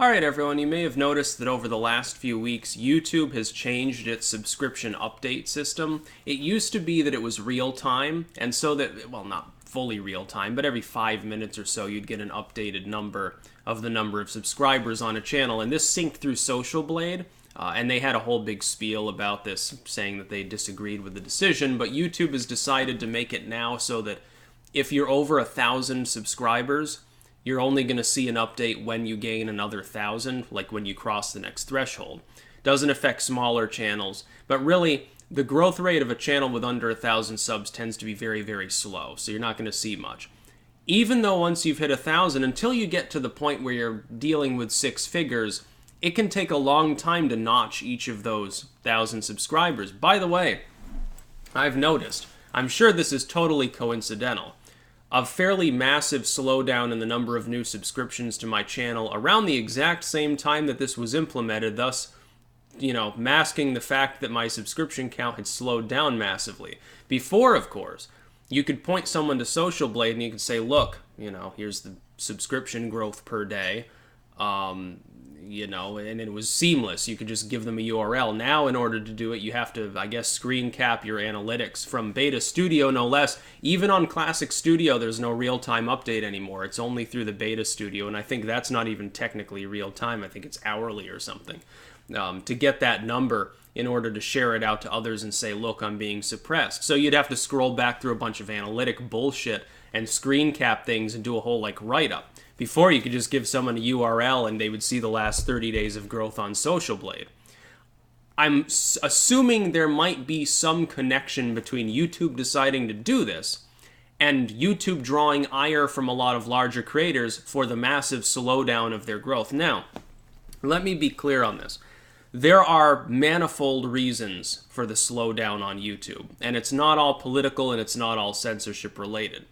Alright everyone, you may have noticed that over the last few weeks, YouTube has changed its subscription update system. It used to be that it was real time, and so that, well, not fully real time, but every 5 minutes or so you'd get an updated number of the number of subscribers on a channel, and this synced through Social Blade, and they had a whole big spiel about this, saying that they disagreed with the decision, but YouTube has decided to make it now so that if you're over 1,000 subscribers, you're only going to see an update when you gain another 1,000, like when you cross the next threshold. Doesn't affect smaller channels, but really, the growth rate of a channel with under 1,000 subs tends to be very, very slow, so you're not going to see much. Even though once you've hit 1,000, until you get to the point where you're dealing with six figures, it can take a long time to notch each of those 1,000 subscribers. By the way, I've noticed, I'm sure this is totally coincidental, a fairly massive slowdown in the number of new subscriptions to my channel around the exact same time that this was implemented, thus, masking the fact that my subscription count had slowed down massively. Before, of course, you could point someone to Social Blade and you could say, look, here's the subscription growth per day, and it was seamless. You could just give them a URL. Now, in order to do it, you have to, I guess, screen cap your analytics from Beta Studio, no less. Even on Classic Studio, there's no real-time update anymore. It's only through the Beta Studio, and I think that's not even technically real-time. I think it's hourly or something. To get that number in order to share it out to others and say, look, I'm being suppressed. So you'd have to scroll back through a bunch of analytic bullshit and screen cap things and do a whole, write-up. Before, you could just give someone a URL and they would see the last 30 days of growth on Social Blade. I'm assuming there might be some connection between YouTube deciding to do this and YouTube drawing ire from a lot of larger creators for the massive slowdown of their growth. Now, let me be clear on this. There are manifold reasons for the slowdown on YouTube, and it's not all political and it's not all censorship related.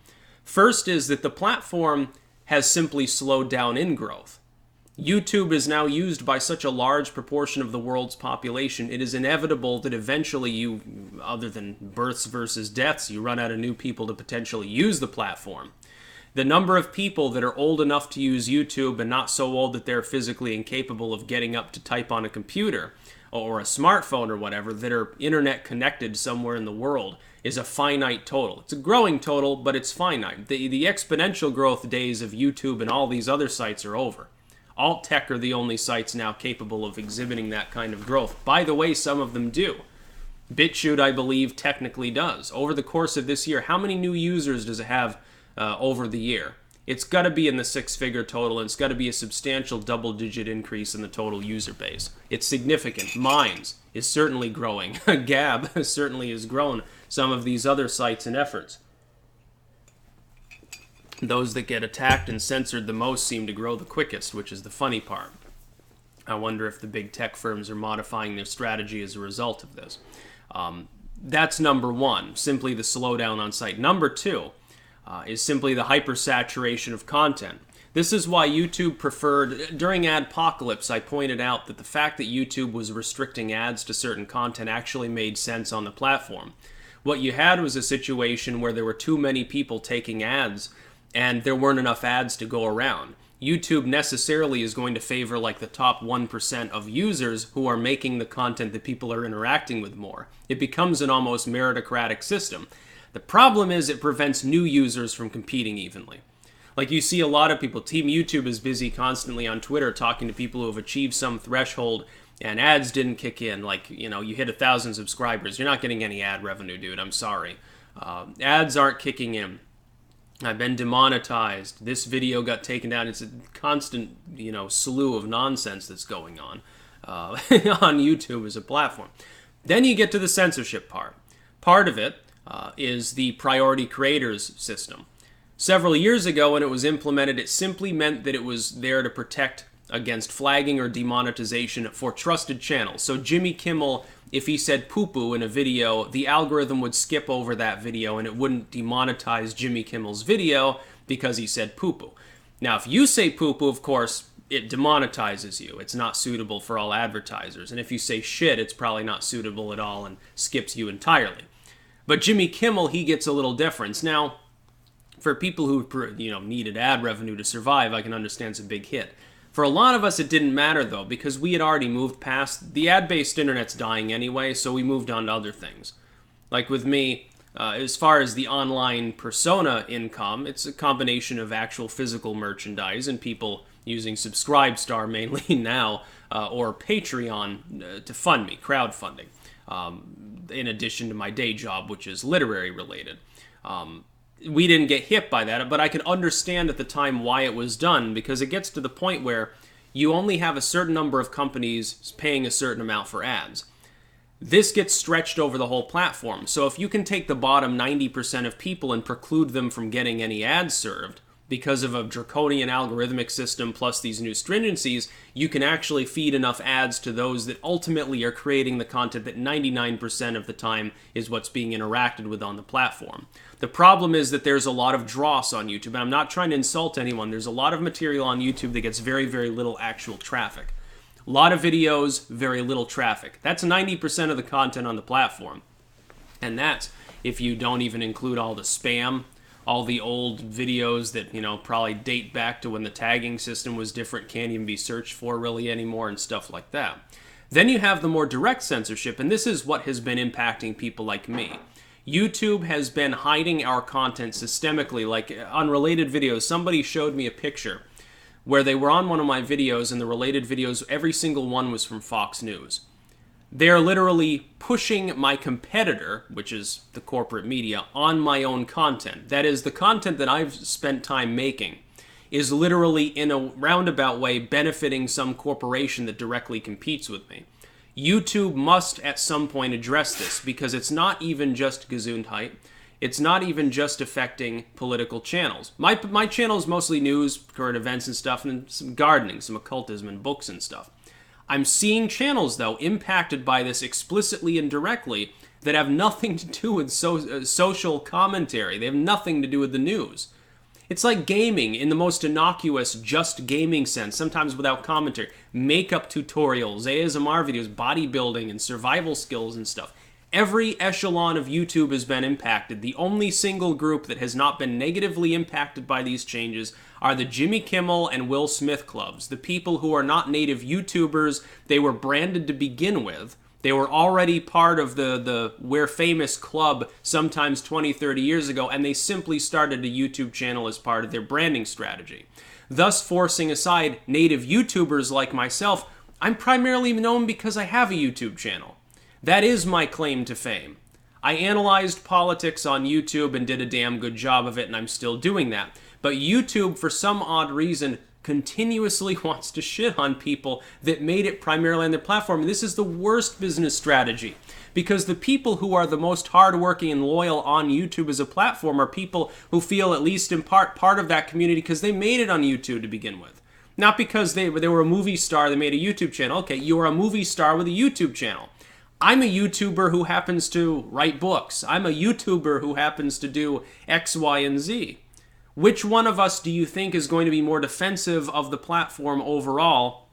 First is that the platform has simply slowed down in growth. YouTube is now used by such a large proportion of the world's population, it is inevitable that eventually you, other than births versus deaths, you run out of new people to potentially use the platform. The number of people that are old enough to use YouTube and not so old that they're physically incapable of getting up to type on a computer or a smartphone or whatever that are internet connected somewhere in the world is a finite total. It's a growing total, but it's finite. The exponential growth days of YouTube and all these other sites are over. Alt Tech are the only sites now capable of exhibiting that kind of growth. By the way, some of them do. BitChute, I believe, technically does. Over the course of this year, how many new users does it have over the year? It's got to be in the six-figure total, and it's got to be a substantial double-digit increase in the total user base. It's significant. Minds is certainly growing. Gab certainly has grown some of these other sites and efforts. Those that get attacked and censored the most seem to grow the quickest, which is the funny part. I wonder if the big tech firms are modifying their strategy as a result of this. That's number one, simply the slowdown on site. Number two, is simply the hypersaturation of content. This is why YouTube preferred, during Adpocalypse, I pointed out that the fact that YouTube was restricting ads to certain content actually made sense on the platform. What you had was a situation where there were too many people taking ads and there weren't enough ads to go around. YouTube necessarily is going to favor the top 1% of users who are making the content that people are interacting with more. It becomes an almost meritocratic system. The problem is it prevents new users from competing evenly. You see a lot of people, Team YouTube is busy constantly on Twitter talking to people who have achieved some threshold and ads didn't kick in. You hit 1,000 subscribers, you're not getting any ad revenue, dude, I'm sorry. Ads aren't kicking in. I've been demonetized. This video got taken down. It's a constant, slew of nonsense that's going on on YouTube as a platform. Then you get to the censorship part. Part of it is the priority creators system. Several years ago when it was implemented, it simply meant that it was there to protect against flagging or demonetization for trusted channels. So Jimmy Kimmel, if he said poo-poo in a video, the algorithm would skip over that video and it wouldn't demonetize Jimmy Kimmel's video because he said poo-poo. Now, if you say poo-poo, of course, it demonetizes you. It's not suitable for all advertisers. And if you say shit, it's probably not suitable at all and skips you entirely. But Jimmy Kimmel, he gets a little difference. Now, for people who needed ad revenue to survive, I can understand it's a big hit. For a lot of us, it didn't matter, though, because we had already moved past... The ad-based internet's dying anyway, so we moved on to other things. Like with me, as far as the online persona income, it's a combination of actual physical merchandise and people using Subscribestar mainly now, or Patreon to fund me, crowdfunding, in addition to my day job, which is literary related. We didn't get hit by that, but I could understand at the time why it was done, because it gets to the point where you only have a certain number of companies paying a certain amount for ads. This gets stretched over the whole platform. So if you can take the bottom 90% of people and preclude them from getting any ads served because of a draconian algorithmic system plus these new stringencies, you can actually feed enough ads to those that ultimately are creating the content that 99% of the time is what's being interacted with on the platform. The problem is that there's a lot of dross on YouTube, and I'm not trying to insult anyone. There's a lot of material on YouTube that gets very, very little actual traffic. A lot of videos, very little traffic. That's 90% of the content on the platform. And that's if you don't even include all the spam, all the old videos that, probably date back to when the tagging system was different, can't even be searched for really anymore and stuff like that. Then you have the more direct censorship, and this is what has been impacting people like me. YouTube has been hiding our content systemically, like unrelated videos. Somebody showed me a picture where they were on one of my videos, and the related videos, every single one was from Fox News. They're literally pushing my competitor, which is the corporate media, on my own content. That is, the content that I've spent time making is literally, in a roundabout way, benefiting some corporation that directly competes with me. YouTube must, at some point, address this, because it's not even just Gesundheit. It's not even just affecting political channels. My channel is mostly news, current events and stuff, and some gardening, some occultism and books and stuff. I'm seeing channels, though, impacted by this explicitly and directly that have nothing to do with social commentary. They have nothing to do with the news. It's like gaming in the most innocuous, just gaming sense, sometimes without commentary. Makeup tutorials, ASMR videos, bodybuilding and survival skills and stuff. Every echelon of YouTube has been impacted. The only single group that has not been negatively impacted by these changes are the Jimmy Kimmel and Will Smith clubs. The people who are not native YouTubers, they were branded to begin with. They were already part of the We're Famous club sometimes 20, 30 years ago, and they simply started a YouTube channel as part of their branding strategy. Thus forcing aside native YouTubers like myself. I'm primarily known because I have a YouTube channel. That is my claim to fame. I analyzed politics on YouTube and did a damn good job of it, and I'm still doing that. But YouTube, for some odd reason, continuously wants to shit on people that made it primarily on their platform. And this is the worst business strategy, because the people who are the most hardworking and loyal on YouTube as a platform are people who feel, at least in part of that community, because they made it on YouTube to begin with. Not because they were a movie star, they made a YouTube channel. Okay, you are a movie star with a YouTube channel. I'm a YouTuber who happens to write books. I'm a YouTuber who happens to do X, Y, and Z. Which one of us do you think is going to be more defensive of the platform overall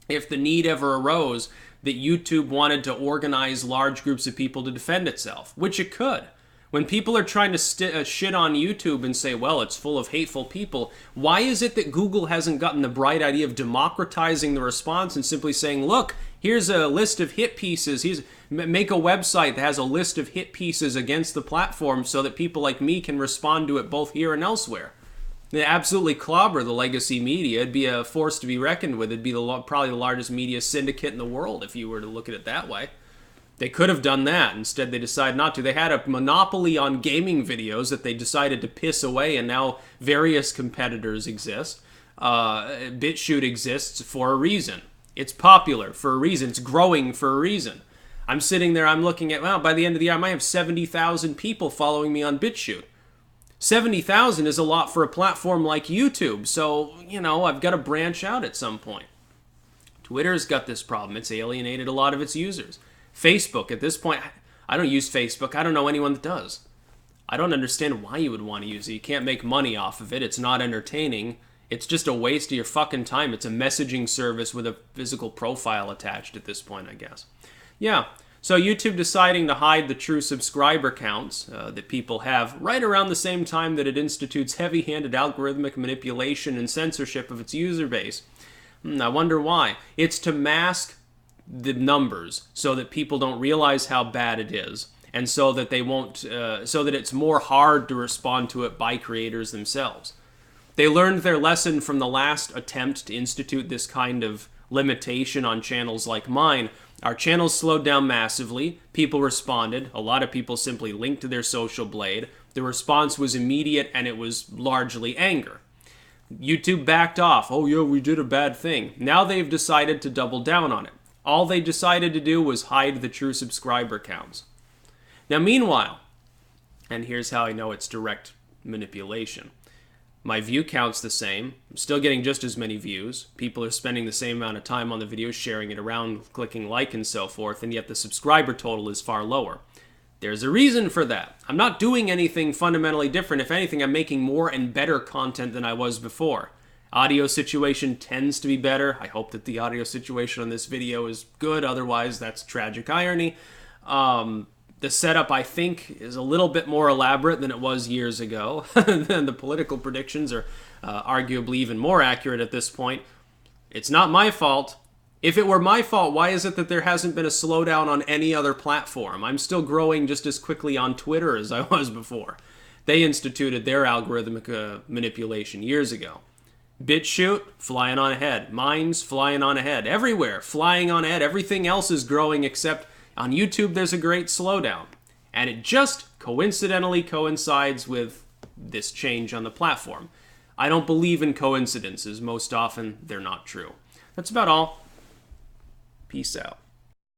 if the need ever arose that YouTube wanted to organize large groups of people to defend itself? Which it could. When people are trying to shit on YouTube and say, well, it's full of hateful people, why is it that Google hasn't gotten the bright idea of democratizing the response and simply saying, look, here's a list of hit pieces. Make a website that has a list of hit pieces against the platform so that people like me can respond to it both here and elsewhere. They absolutely clobber the legacy media. It'd be a force to be reckoned with. It'd be probably the largest media syndicate in the world if you were to look at it that way. They could have done that. Instead, they decided not to. They had a monopoly on gaming videos that they decided to piss away, and now various competitors exist. BitChute exists for a reason. It's popular for a reason. It's growing for a reason. I'm sitting there, I'm looking at, well, by the end of the year, I might have 70,000 people following me on BitChute. 70,000 is a lot for a platform like YouTube, so, I've got to branch out at some point. Twitter's got this problem. It's alienated a lot of its users. Facebook, at this point, I don't use Facebook. I don't know anyone that does. I don't understand why you would want to use it. You can't make money off of it. It's not entertaining. It's just a waste of your fucking time. It's a messaging service with a physical profile attached at this point, I guess. Yeah, so YouTube deciding to hide the true subscriber counts that people have right around the same time that it institutes heavy-handed algorithmic manipulation and censorship of its user base. I wonder why. It's to mask the numbers so that people don't realize how bad it is, and so that they won't, so that it's more hard to respond to it by creators themselves. They learned their lesson from the last attempt to institute this kind of limitation on channels like mine. Our channels slowed down massively. People responded. A lot of people simply linked to their social blade. The response was immediate, and it was largely anger. YouTube backed off. Oh, yeah, we did a bad thing. Now they've decided to double down on it. All they decided to do was hide the true subscriber counts. Now, meanwhile, and here's how I know it's direct manipulation. My view count's the same. I'm still getting just as many views. People are spending the same amount of time on the video, sharing it around, clicking like and so forth, and yet the subscriber total is far lower. There's a reason for that. I'm not doing anything fundamentally different. If anything, I'm making more and better content than I was before. Audio situation tends to be better. I hope that the audio situation on this video is good. Otherwise, that's tragic irony. The setup, I think, is a little bit more elaborate than it was years ago. And the political predictions are arguably even more accurate at this point. It's not my fault. If it were my fault, why is it that there hasn't been a slowdown on any other platform? I'm still growing just as quickly on Twitter as I was before. They instituted their algorithmic manipulation years ago. BitChute, flying on ahead. Mine's flying on ahead. Everywhere, flying on ahead. Everything else is growing except on YouTube there's a great slowdown. And it just coincidentally coincides with this change on the platform. I don't believe in coincidences. Most often, they're not true. That's about all. Peace out.